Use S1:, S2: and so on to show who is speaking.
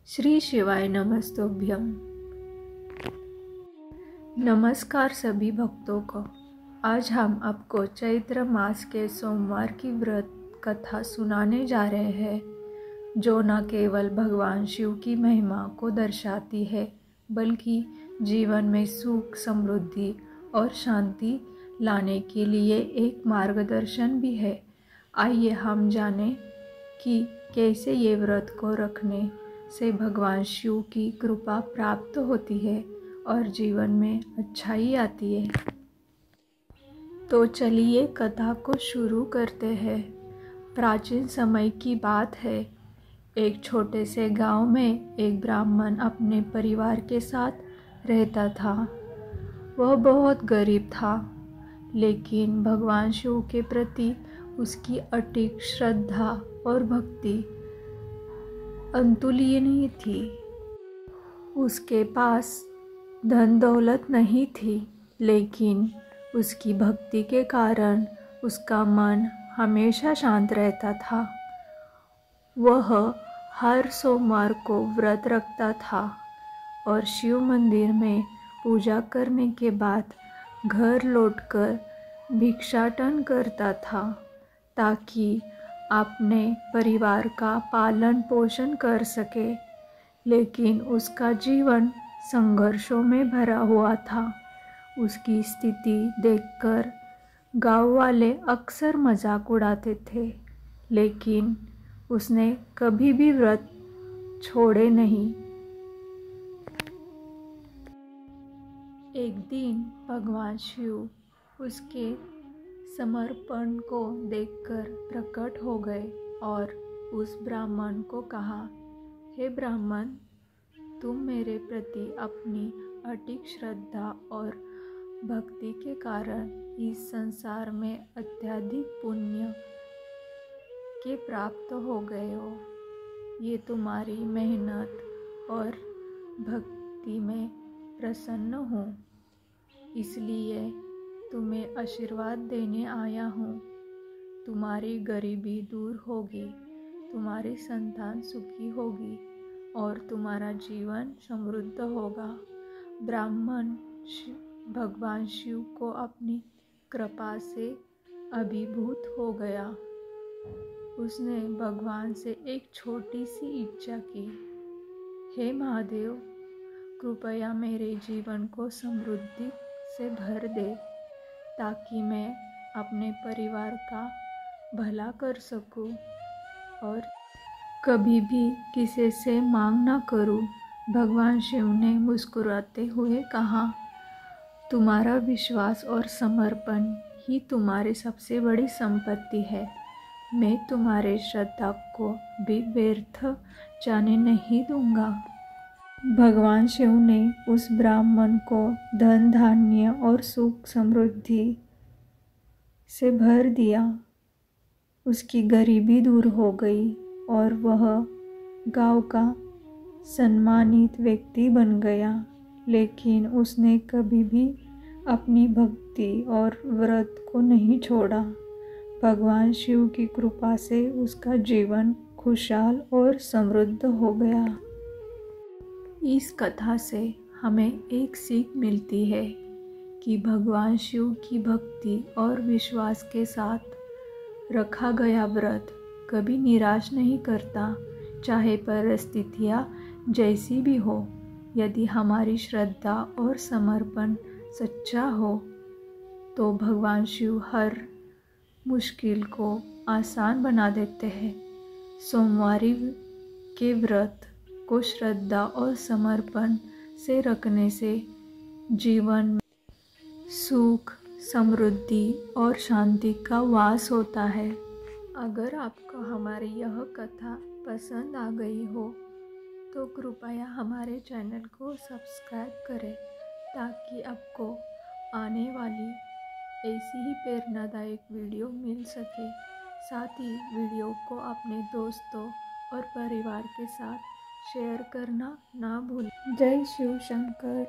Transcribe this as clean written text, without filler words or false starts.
S1: श्री शिवाय नमस्तुभ्यम। नमस्कार सभी भक्तों को। आज हम आपको चैत्र मास के सोमवार की व्रत कथा सुनाने जा रहे हैं, जो न केवल भगवान शिव की महिमा को दर्शाती है, बल्कि जीवन में सुख, समृद्धि और शांति लाने के लिए एक मार्गदर्शन भी है। आइए हम जानें कि कैसे ये व्रत को रखने से भगवान शिव की कृपा प्राप्त होती है और जीवन में अच्छाई आती है। तो चलिए कथा को शुरू करते हैं। प्राचीन समय की बात है। एक छोटे से गांव में एक ब्राह्मण अपने परिवार के साथ रहता था। वह बहुत गरीब था, लेकिन भगवान शिव के प्रति उसकी अटूट श्रद्धा और भक्ति अतुलनीय थी। उसके पास धन दौलत नहीं थी, लेकिन उसकी भक्ति के कारण उसका मन हमेशा शांत रहता था। वह हर सोमवार को व्रत रखता था और शिव मंदिर में पूजा करने के बाद घर लौटकर भिक्षाटन करता था, ताकि अपने परिवार का पालन पोषण कर सके। लेकिन उसका जीवन संघर्षों में भरा हुआ था। उसकी स्थिति देखकर गांव वाले अक्सर मजाक उड़ाते थे, लेकिन उसने कभी भी व्रत छोड़े नहीं। एक दिन भगवान शिव उसके समर्पण को देखकर प्रकट हो गए और उस ब्राह्मण को कहा, हे ब्राह्मण, तुम मेरे प्रति अपनी अटूट श्रद्धा और भक्ति के कारण इस संसार में अत्यधिक पुण्य के प्राप्त हो गए हो। ये तुम्हारी मेहनत और भक्ति में प्रसन्न हूँ, इसलिए तुम्हें आशीर्वाद देने आया हूँ। तुम्हारी गरीबी दूर होगी, तुम्हारी संतान सुखी होगी और तुम्हारा जीवन समृद्ध होगा। ब्राह्मण भगवान शिव को अपनी कृपा से अभिभूत हो गया। उसने भगवान से एक छोटी सी इच्छा की, हे महादेव, कृपया मेरे जीवन को समृद्धि से भर दे, ताकि मैं अपने परिवार का भला कर सकूं और कभी भी किसी से मांग ना करूं। भगवान शिव ने मुस्कुराते हुए कहा, तुम्हारा विश्वास और समर्पण ही तुम्हारी सबसे बड़ी संपत्ति है। मैं तुम्हारे श्रद्धा को भी व्यर्थ जाने नहीं दूंगा। भगवान शिव ने उस ब्राह्मण को धन धान्य और सुख समृद्धि से भर दिया। उसकी गरीबी दूर हो गई और वह गांव का सम्मानित व्यक्ति बन गया। लेकिन उसने कभी भी अपनी भक्ति और व्रत को नहीं छोड़ा। भगवान शिव की कृपा से उसका जीवन खुशहाल और समृद्ध हो गया। इस कथा से हमें एक सीख मिलती है कि भगवान शिव की भक्ति और विश्वास के साथ रखा गया व्रत कभी निराश नहीं करता, चाहे परिस्थितियाँ जैसी भी हो। यदि हमारी श्रद्धा और समर्पण सच्चा हो, तो भगवान शिव हर मुश्किल को आसान बना देते हैं। सोमवारी के व्रत को श्रद्धा और समर्पण से रखने से जीवन में सुख, समृद्धि और शांति का वास होता है। अगर आपको हमारी यह कथा पसंद आ गई हो, तो कृपया हमारे चैनल को सब्सक्राइब करें, ताकि आपको आने वाली ऐसी ही प्रेरणादायक वीडियो मिल सके। साथ ही वीडियो को अपने दोस्तों और परिवार के साथ शेयर करना ना भूलें। जय शिव शंकर।